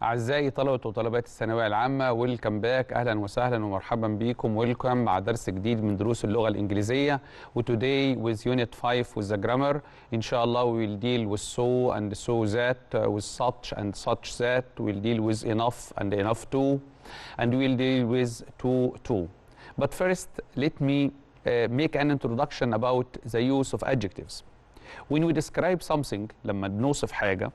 أعزائي طلبة وطالبات الثانوية العامة، ويلكم باك، أهلا وسهلا ومرحبا بكم. ويلكم مع درس جديد من دروس اللغة الإنجليزية. وtoday with unit 5 with the grammar. إن شاء الله we will deal with so and so that, with such and such that. We'll deal with enough and enough to, and we'll deal with to. But first, let me make an introduction about the use of adjectives. When we describe something, لما بنوصف حاجة,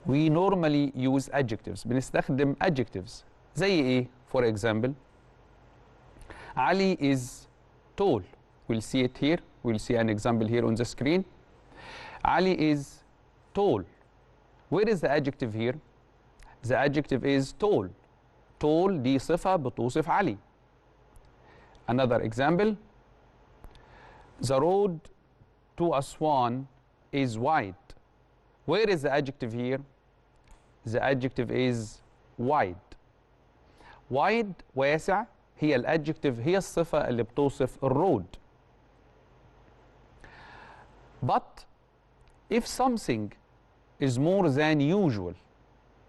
we normally use adjectives. بنستخدم adjectives. زي إيه؟ For example, Ali is tall. We'll see it here. We'll see an example here on the screen. Ali is tall. Where is the adjective here? The adjective is tall. Tall دي صفة بتوصف علي. Another example. The road to Aswan is wide. Where is the adjective here? The adjective is wide. Wide واسع هي الادجكتيف، هي الصفة اللي بتوصف الرود. But if something is more than usual،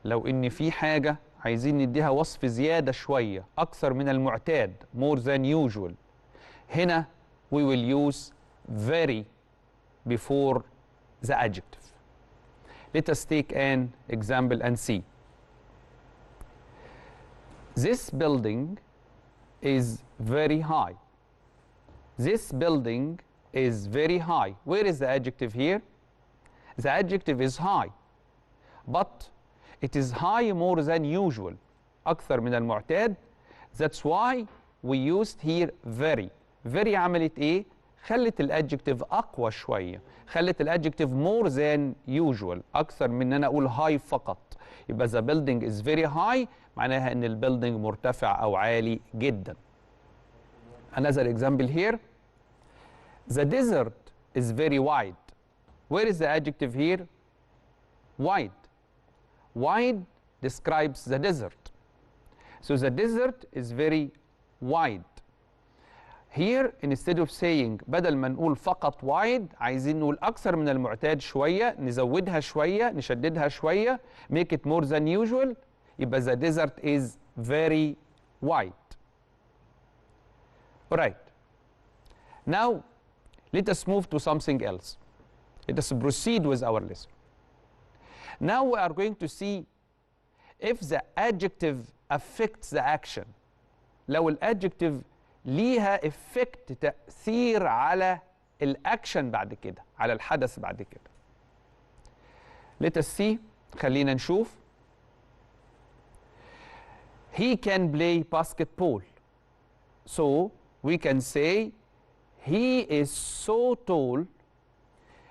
لو إن في حاجة عايزين نديها وصف زيادة شوية أكثر من المعتاد، more than usual، هنا we will use very before the adjective. Let us take an example and see. This building is very high. This building is very high. Where is the adjective here? The adjective is high. But it is high more than usual. أكثر من المعتاد. That's why we used here very. Very عملت إيه؟ خلت الادجكتيف اقوى شويه، خلت الادجكتيف more than usual، اكثر من ان انا اقول هاي فقط. يبقى the building is very high معناها ان البيلدينج مرتفع او عالي جدا. Another example here. The desert is very wide. Where is the adjective here? Wide. Wide describes the desert. So the desert is very wide. Here instead of saying بدل ما نقول فقط wide عايزين نقول أكثر من المعتاد شوية، نزودها شوية، نشددها شوية، make it more than usual. يبقى the desert is very wide. Alright. Now let us move to something else. Let us proceed with our lesson. Now we are going to see if the adjective affects the action. لو الادجكتيف ليها افكت، تأثير على الاكشن بعد كده، على الحدث بعد كده. Let us see. خلينا نشوف. He can play basketball. So we can say he is so tall.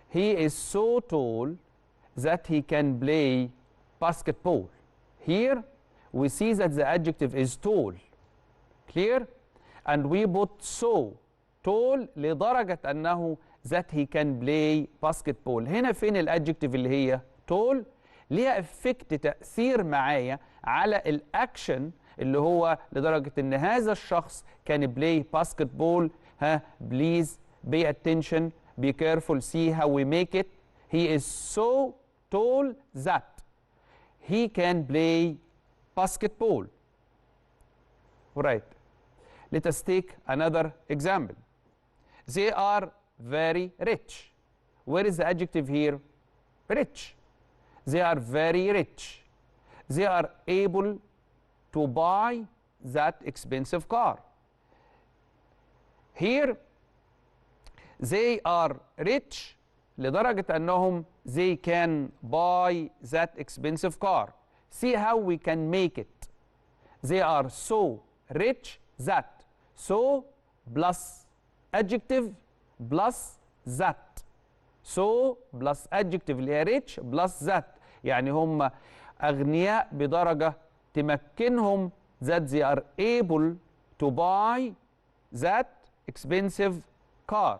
He is so tall that he can play basketball. Here we see that the adjective is tall. Clear? And we put so tall لدرجة أنه that he can play basketball. هنا فين الادجكتيف اللي هي tall؟ ليها افكت، تأثير معايا على الأكشن اللي هو لدرجة أن هذا الشخص كان play basketball. ها please pay attention, be careful, see how we make it. He is so tall that he can play basketball. Right. Let us take another example. They are very rich. Where is the adjective here? Rich. They are very rich. They are able to buy that expensive car. Here, they are rich لدرجة أنهم they can buy that expensive car. See how we can make it. They are so rich that. So plus adjective plus that. So plus adjective اللي هي rich plus that. يعني هم أغنياء بدرجة تمكنهم that they are able to buy that expensive car.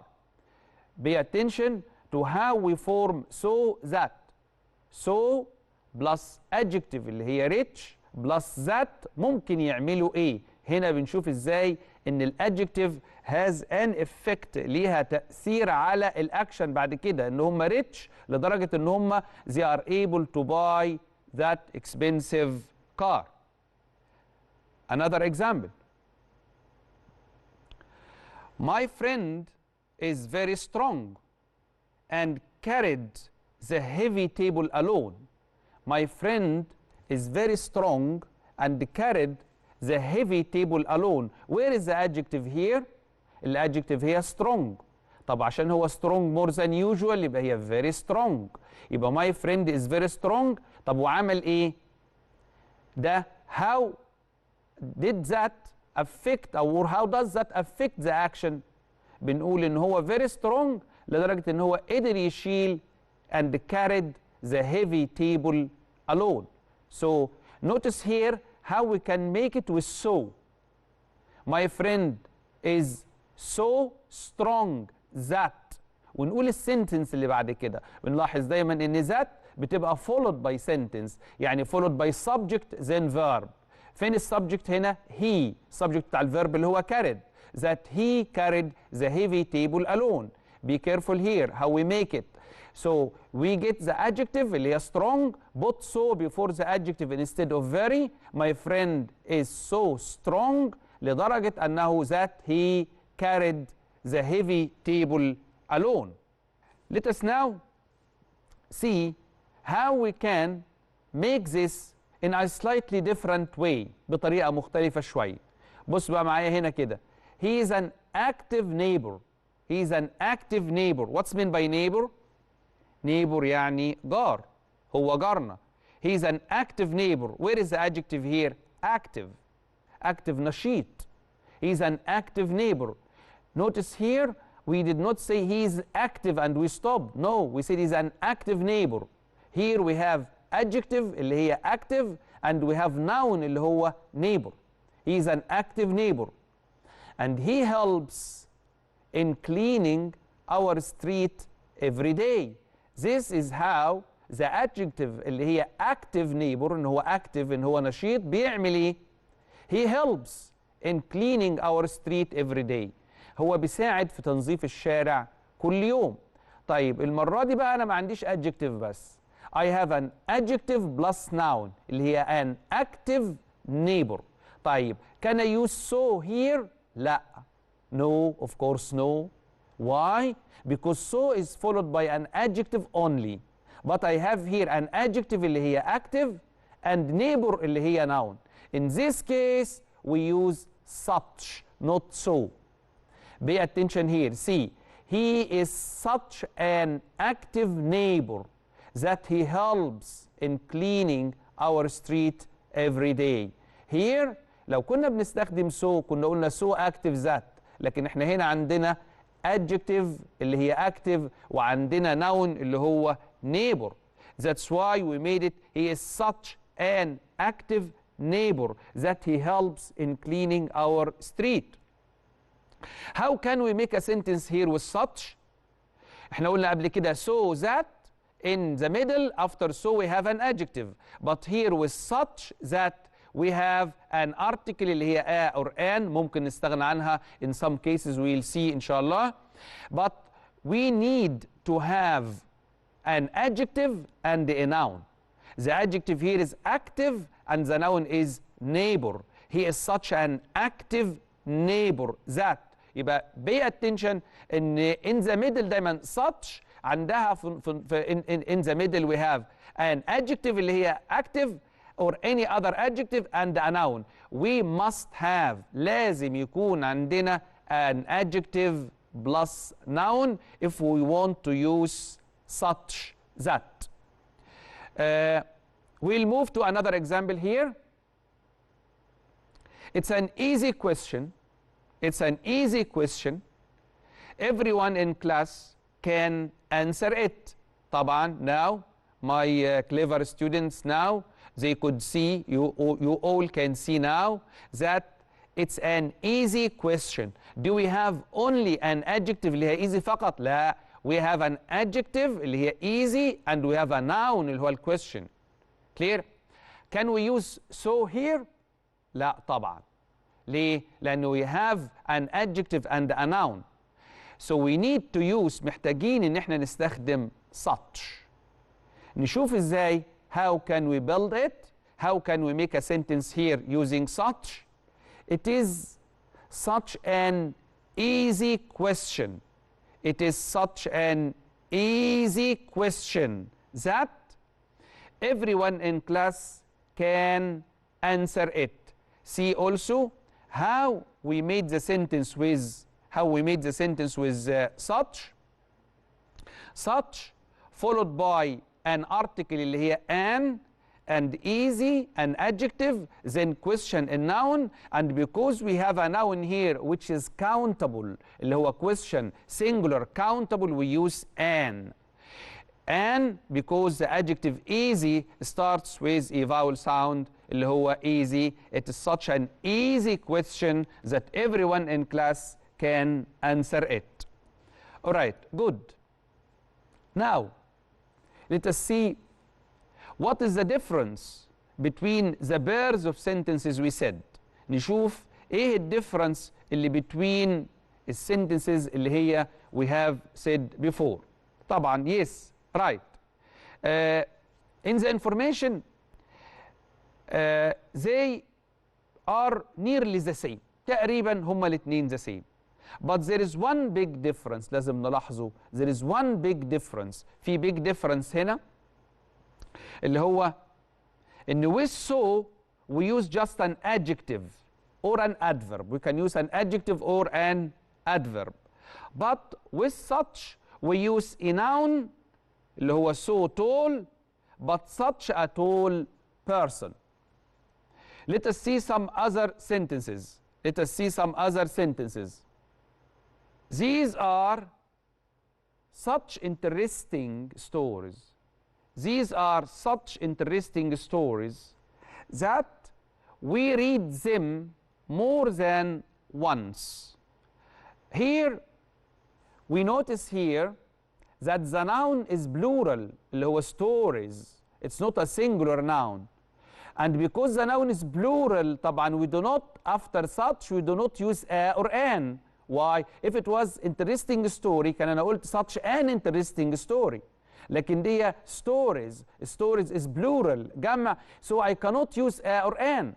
Pay attention to how we form so that. So plus adjective اللي هي rich plus that ممكن يعملوا إيه؟ هنا بنشوف ازاي ان الادجكتيف هاز ان افكت، ليها تاثير على الاكشن بعد كده، ان هم ريتش لدرجه ان هم they are able to buy that expensive car. Another example. My friend is very strong and carried the heavy table alone. My friend is very strong and carried the heavy table alone. Where is the adjective here? الادجكتيف هي strong. طب عشان هو strong more than usual يبقى هي very strong. يبقى my friend is very strong. طب وعمل ايه؟ ده how did that affect or how does that affect the action؟ بنقول ان هو very strong لدرجة ان هو قدر يشيل and carried the heavy table alone. So notice here how we can make it with so. My friend is so strong that. ونقول السنتنس اللي بعد كده بنلاحظ دايما ان that بتبقى followed by sentence، يعني followed by subject then verb. فين السبجكت هنا؟ he. subject بتاع الفيرب اللي هو carried. that he carried the heavy table alone. Be careful here how we make it. So we get the adjective اللي هي strong, put so before the adjective instead of very. My friend is so strong لدرجة أنه that he carried the heavy table alone. Let us now see how we can make this in a slightly different way. بطريقة مختلفة شوية. بص بقى معايا هنا كده. He is an active neighbor. He is an active neighbor. What's meant by neighbor? Neighbor يعني جار. هو جارنا. He is an active neighbor. Where is the adjective here? Active. Active نشيط. He is an active neighbor. Notice here we did not say he is active and we stopped. No, we said he is an active neighbor. Here we have adjective اللي هي active and we have noun اللي هو neighbor. He is an active neighbor. And he helps in cleaning our street every day. This is how the adjective اللي هي active neighbor إن هو active إن هو نشيط بيعمل إيه؟ He helps in cleaning our street every day. هو بيساعد في تنظيف الشارع كل يوم. طيب المرة دي بقى أنا ما عنديش adjective بس. I have an adjective plus noun اللي هي an active neighbor. طيب can I use so here؟ لا. No, of course no. Why? Because so is followed by an adjective only. But I have here an adjective اللي هي active and neighbor اللي هي noun. In this case we use such, not so. Pay attention here. See, he is such an active neighbor that he helps in cleaning our street every day. Here لو كنا بنستخدم so كنا قلنا so active that، لكن احنا هنا عندنا adjective اللي هي active وعندنا noun اللي هو neighbor. That's why we made it he is such an active neighbor that he helps in cleaning our street. How can we make a sentence here with such؟ احنا قلنا قبل كده so that in the middle after so we have an adjective, but here with such that we have an article اللي هي a or an ممكن نستغنى عنها in some cases we'll see إن شاء الله. But we need to have an adjective and a noun. The adjective here is active and the noun is neighbor. He is such an active neighbor that. يبقى pay attention إن in the middle دايما such عندها in the middle we have an adjective اللي هي active or any other adjective and a noun. We must have لازم يكون عندنا an adjective plus noun if we want to use such that. We'll move to another example here. It's an easy question. It's an easy question. Everyone in class can answer it. طبعا now my clever students now they could see, you all can see now that it's an easy question. Do we have only an adjective اللي هي easy فقط؟ لا. We have an adjective اللي هي easy and we have a noun اللي هو question. Clear? Can we use so here؟ لا طبعا. ليه؟ لأنه we have an adjective and a noun. So we need to use محتاجين إن احنا نستخدم such. نشوف إزاي how can we build it? How can we make a sentence here using such? It is such an easy question. It is such an easy question that everyone in class can answer it. See also how we made the sentence with such. Such followed by an article اللي هي an, and easy, an adjective, then question, a noun, and because we have a noun here which is countable اللي هو question, singular, countable, we use an. And because the adjective easy starts with a vowel sound اللي هو easy, it is such an easy question that everyone in class can answer it. All right, good. Now, let us see what is the difference between the pairs of sentences we said. نشوف ايه الديفرنس اللي between الsentences اللي هي we have said before. طبعا yes, right. In the information they are nearly the same. تقريبا هما الاثنين the same. But there is one big difference لازم نلاحظه. There is one big difference. في big difference هنا اللي هو إن with so we use just an adjective or an adverb. We can use an adjective or an adverb. But with such we use a noun اللي هو so tall, but such a tall person. Let us see some other sentences. Let us see some other sentences. These are such interesting stories. These are such interesting stories that we read them more than once. Here, we notice here that the noun is plural, اللي هو stories. It's not a singular noun. And because the noun is plural, طبعا we do not, after such, we do not use a or an. Why? If it was interesting story كان أنا قلت such an interesting story. لكن دي stories. Stories is plural, جمع. So I cannot use a or an.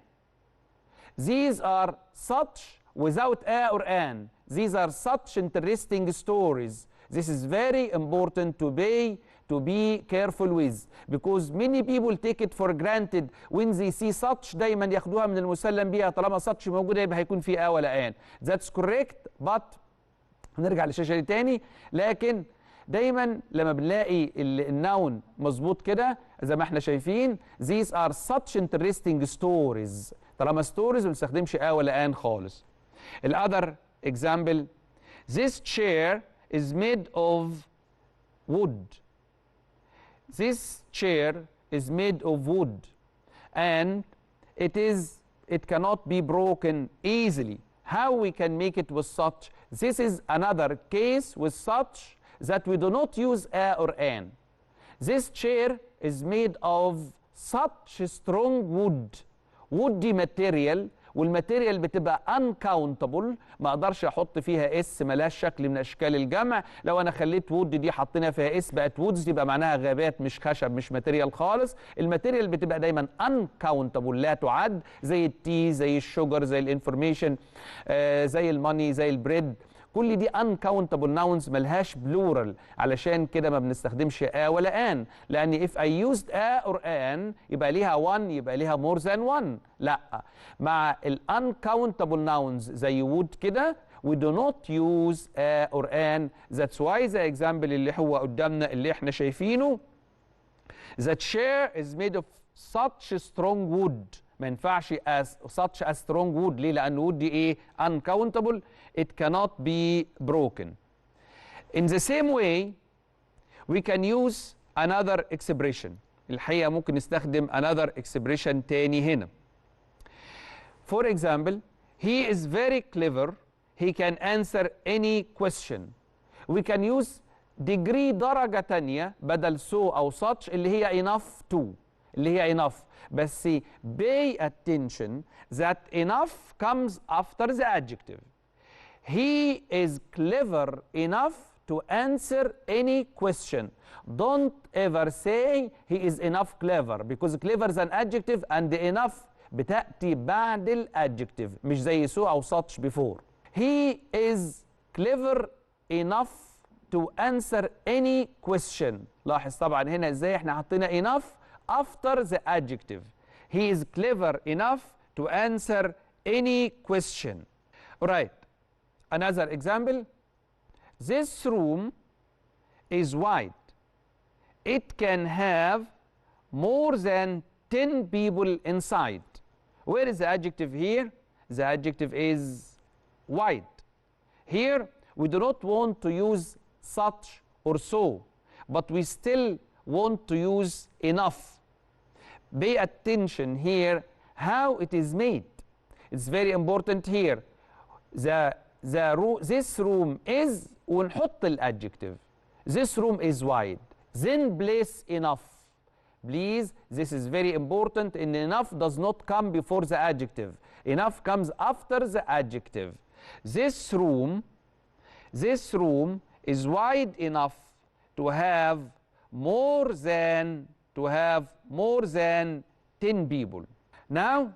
These are such without a or an. These are such interesting stories. This is very important to be careful with, because many people take it for granted when they see such دايما ياخدوها من المسلم بيها طالما such موجوده يبقى هيكون في ولا ان. That's correct, but هنرجع للشاشه دي تاني. لكن دايما لما بنلاقي النون مظبوط كده زي ما احنا شايفين these are such interesting stories. طالما stories ما بنستخدمش ولا ان خالص. الother example, this chair is made of wood. This chair is made of wood and it cannot be broken easily. How we can make it with such? This is another case with such that we do not use a or an. This chair is made of such strong wood. wood دي material والماتيريال بتبقى uncountable، ما اقدرش احط فيها اس، ملهاش شكل من اشكال الجمع. لو انا خليت وود دي حطينا فيها اس بقت وودز، يبقى معناها غابات مش خشب مش ماتيريال خالص. الماتيريال بتبقى دايما uncountable لا تعد، زي التي زي الشوجر زي الانفورميشن زي الماني زي البريد، كل دي uncountable nouns ملهاش plural. علشان كده ما بنستخدمش ولا an، لأن if I used a or an يبقى ليها one يبقى ليها more than one. لا، مع ال uncountable nouns زي would كده we do not use a or an. That's why the example اللي هو قدامنا اللي احنا شايفينه the chair is made of such strong wood. ما ينفعش as such a strong wood. ليه؟ لأن wood دي إيه؟ uncountable. It cannot be broken. In the same way we can use another expression. الحقيقة ممكن نستخدم another expression تاني هنا. For example, he is very clever. He can answer any question. We can use degree درجة تانية بدل so أو such اللي هي enough to. اللي هي enough. بس pay attention that enough comes after the adjective. He is clever enough to answer any question. Don't ever say he is enough clever, because clever is an adjective and enough بتأتي بعد الادجكتيف، مش زي so أو such before. He is clever enough to answer any question. لاحظ طبعا هنا ازاي احنا حطينا enough after the adjective. He is clever enough to answer any question. Alright, another example. This room is wide. It can have more than 10 people inside. Where is the adjective here? The adjective is wide. Here we do not want to use such or so, but we still want to use enough. Pay attention here how it is made. It's very important here. This room is, ونحط الادجective. This room is wide. Then place enough. Please, this is very important. And enough does not come before the adjective. Enough comes after the adjective. This room is wide enough to have more than 10 people. Now,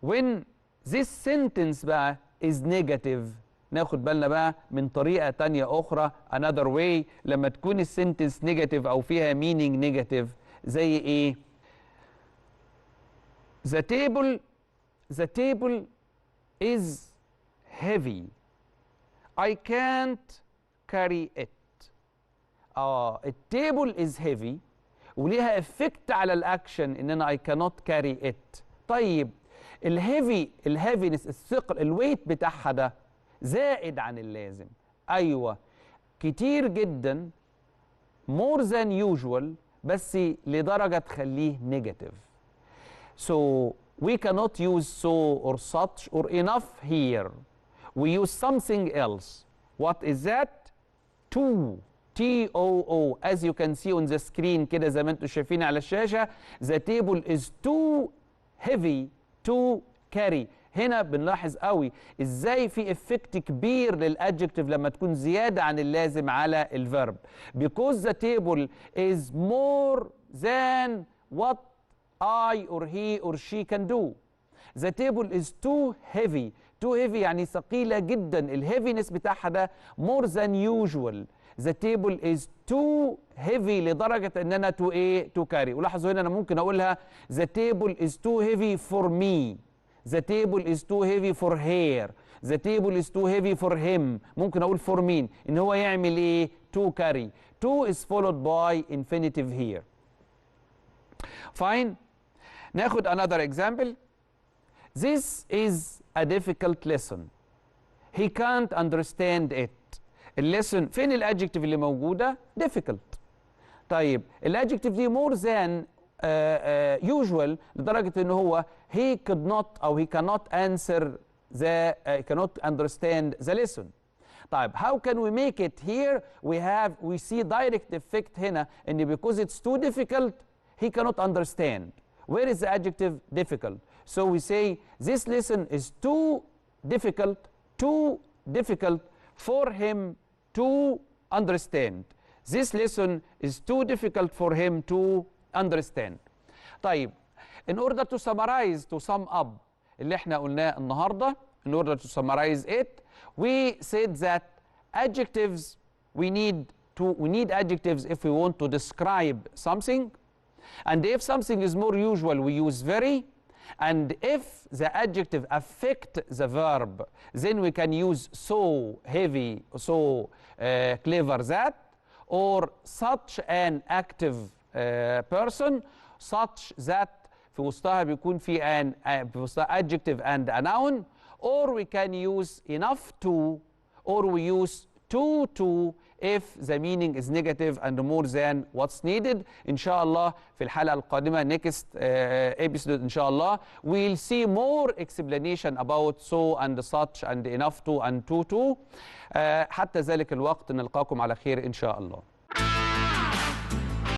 when this sentence بقى is negative، ناخد بالنا بقى من طريقة تانية أخرى، another way، لما تكون السنتنس negative أو فيها meaning negative، زي إيه؟ The table is heavy. I can't carry it. التيبل is heavy وليها effect على الأكشن إن أنا I cannot carry it. طيب الهيفينس، الثقل، الويت بتاعها ده زائد عن اللازم. أيوه كتير جدا more than usual، بس لدرجة تخليه negative. So we cannot use so or such or enough here. We use something else. What is that? Too. T-O-O. As you can see on the screen كده زي ما انتم شايفين على الشاشة. The table is too heavy to carry. هنا بنلاحظ قوي ازاي في افكت كبير للادجكتيف لما تكون زيادة عن اللازم على الفيرب. Because the table is more than what I or he or she can do. The table is too heavy. Too heavy يعني ثقيلة جدا. الهيفينس بتاعها ده more than usual. The table is too heavy لدرجة ان انا to carry. ولاحظوا هنا انا ممكن اقولها the table is too heavy for me. The table is too heavy for her. The table is too heavy for him. ممكن اقول for مين؟ ان هو يعمل ايه؟ to carry. To is followed by infinitive here. Fine. ناخد another example. This is a difficult lesson. He can't understand it. الليسن فين الادجكتيف اللي موجوده؟ difficult. طيب الادجكتيف دي more than usual لدرجه ان هو he could not او he cannot answer the cannot understand the lesson. طيب how can we make it here? We see direct effect هنا ان because it's too difficult he cannot understand. Where is the adjective? Difficult. So we say this lesson is too difficult for him to understand. This lesson is too difficult for him to understand. طيب in order to summarize, to sum up اللي احنا قلناه النهارده, in order to summarize it, we said that adjectives we need adjectives if we want to describe something, and if something is more usual we use very, and if the adjective affect the verb then we can use so heavy, so clever that, or such an active person, such that في وسطها بيكون في في وسطها adjective and a noun, or we can use enough to, or we use to if the meaning is negative and more than what's needed. إن شاء الله في الحلقة القادمة next episode إن شاء الله we'll see more explanation about so and such and enough to and to. حتى ذلك الوقت نلقاكم على خير إن شاء الله.